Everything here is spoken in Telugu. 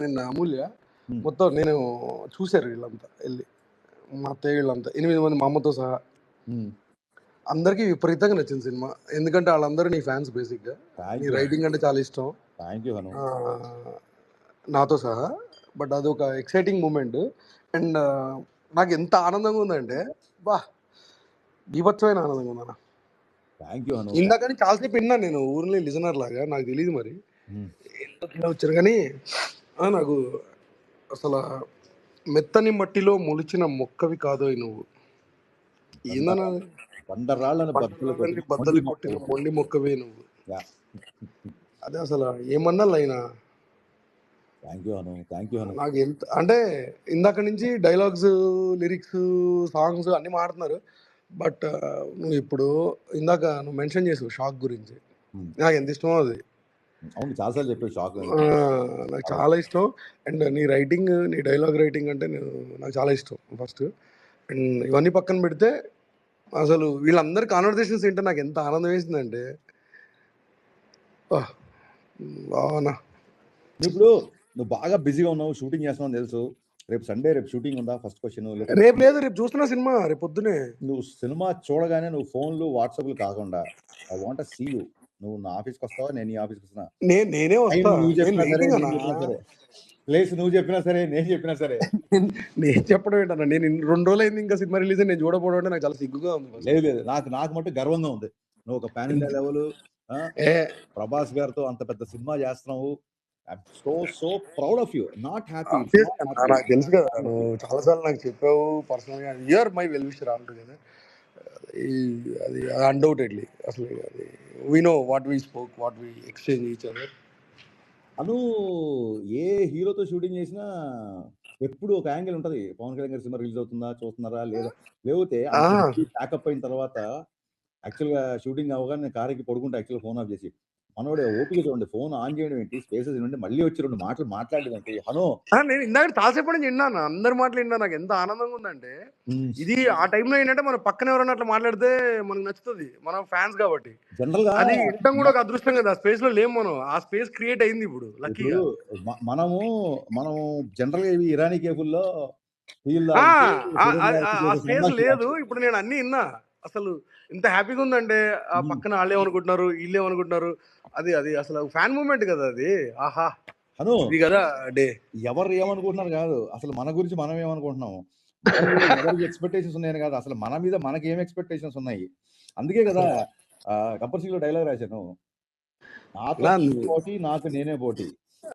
నిన్న అమూల్య హ్మ్. మొత్తం నేను చూశారు వీళ్ళంతా వెళ్ళి, మా అత్తయ్య వీళ్ళంతా 8 మంది మా అమ్మతో సహా హ్మ్. అందరికీ విపరీతంగా నచ్చింది సినిమా. ఎందుకంటే వాళ్ళందరూ నీ ఫ్యాన్స్ బేసిక్గా. థ్యాంక్ నీ యూ రైటింగ్ అంటే చాలా ఇష్టం థ్యాంక్ యూ హను. ఆ, నాతో సహా. బట్ అదొక ఎక్సైటింగ్ మూమెంట్. అండ్ నాకు ఎంత ఆనందంగా ఉందంటే, బా బీభత్సమైన ఆనందంగా ఉందన్న. Thank you Hanu. ఇందాకని చాలాసేపు విన్నాను నేను ఊర్లో లిజనర్ లాగా, నాకు తెలియదు మరి హ్మ్. ఎందుకు ఇలా వచ్చారు కానీ నాకు అసలు మెత్తని మట్టిలో మొలిచిన మొక్కవి కాదోయ్ నువ్వు, ఏందన్నా బండరాళ్ళని బద్దలు పంటరాళ్ళని కొట్టిన మొండి బద్దలు కొట్టిన మొక్కవి. మొండి మొక్కవే నువ్వు. యా. అదే అసలు ఏమన్నా లైనా thank you Hanu. Thank you Hanu. నాకు ఎంత అంటే ఇందాక నుంచి డైలాగ్స్, లిరిక్స్, సాంగ్స్ అన్నీ మాడుతున్నారు. బట్ నువ్వు ఇప్పుడు ఇందాక నువ్వు మెన్షన్ చేసావు షాక్ గురించి, హ్మ్. నాకు ఎంత ఇష్టమో అది. అవును, చాలాసార్లు చెప్పావు షాక్. నాకు చాలా ఇష్టం. అండ్ నీ రైటింగ్, నీ డైలాగ్ రైటింగ్ అంటే నాకు చాలా ఇష్టం ఫస్ట్. అండ్ ఇవన్నీ పక్కన పెడితే అసలు వీళ్ళందరి కాన్వర్జేషన్స్ ఏంటో నాకు ఎంత ఆనందం వేసిందంటే, బావనా ఇప్పుడు నువ్వు బాగా బిజీగా ఉన్నావు, షూటింగ్ చేస్తున్నావు తెలుసు. రేపు సండే, రేపు షూటింగ్ ఉందా? First question. రేపు లేదు, రేపు చూస్తున్నా సినిమా, రేపు పొద్దునే. నువ్వు సినిమా చూడగానే నువ్వు ఫోన్లు వాట్సాప్లు కాకుండా ఐ వాంట్ సీ యూ. నువ్వు నా ఆఫీస్కి వస్తావా, నేను నీ ఆఫీస్కి వస్తున్నా? నేనే వస్తా. నువ్వు నేను చెప్పినా సరే, వెయిటింగ్ నేను చెప్పినా సరే, ప్లేస్ నువ్వు చెప్పినా సరే, నేను చెప్పినా సరే. నేను చెప్పడం ఏంటన్నా, నేను 2 రోజులు అయింది ఇంకా సినిమా రిలీజ్ నేను చూడకపోవడం అంటే నాకు చాలా సిగ్గుగా ఉంది. లేదు లేదు, నాకు మటు గర్వంగా ఉంది. నువ్వు ఒక పాన్ ఇండియా లెవెల్ ప్రభాస్ గారితో అంత పెద్ద సినిమా చేస్తున్నావు. So proud of you. Not happy. నాకు తెలుసు కదా, నువ్వు చాలాసార్లు నాకు చెప్పావు పర్సనల్గా, you're my well wisher all together. అది అన్డౌటెడ్లీ అసలు అది we know what we spoke, what we exchange each other. Anu ఏ హీరోతో షూటింగ్ చేసినా ఎప్పుడు ఒక యాంగిల్ ఉంటది. పవన్ కళ్యాణ్ గారి సినిమా రిలీజ్ అవుతుందా, చూస్తున్నారా లేదా, లేకపోతే ప్యాకప్ అయిన తర్వాత యాక్చువల్గా షూటింగ్ అవగానే నేను కారుకి పడుకుంటా, యాక్చువల్గా ఫోన్ ఆఫ్ చేసి. మనోడు ఓపిక చూడండి, ఫోన్ ఆన్ చేయడం ఏంటి, స్పేసెస్ ఏంటి, మళ్ళీ వచ్చి 2 మాటలు మాట్లాడడం ఏంటి. హను, నేను ఇందాక చాలాసేపు నుంచి విన్నాను, అందరి మాటలు విన్నా. నాకు ఎంత ఆనందంగా ఉందంటే, ఇది ఆ టైంలో ఏంటంటే మన పక్కన ఎవరన్నా అట్లా మాట్లాడితే మనకు నచ్చుతుంది, మనం ఫ్యాన్స్ కాబట్టి. జనరల్ గా అది వినడం కూడా ఒక అదృష్టం కదా, ఆ స్పేస్ లో లేము మనం, ఆ స్పేస్ క్రియేట్ అయింది ఇప్పుడు లక్కీగా. మనము జనరల్ గా ఇరానీ కేఫుల్లో ఆ స్పేస్ లేదు ఇప్పుడు. నేను అన్ని విన్నా. అసలు ఇంత హ్యాపీగా ఉందంటే ఆ పక్కన వాళ్ళు ఏమనుకుంటున్నారు, వీళ్ళు ఏమనుకుంటున్నారు, అది అది అసలు ఫ్యాన్ మూమెంట్ కదా అది. ఆహా హను, ఇది కదా డే. ఎవరు ఏమనుకుంటున్నారు కాదు, అసలు మన గురించి మనం ఏమనుకుంటున్నాము, ఎవరికి ఎక్స్పెక్టేషన్స్ ఉన్నాయని కాదు, అసలు మన మీద మనకి ఏం ఎక్స్పెక్టేషన్స్ ఉన్నాయి. అందుకే కదా గబ్బర్ సింగ్ లో డైలాగ్ రాశాను, నాతో పోటీ, నాకు నేనే పోటీ.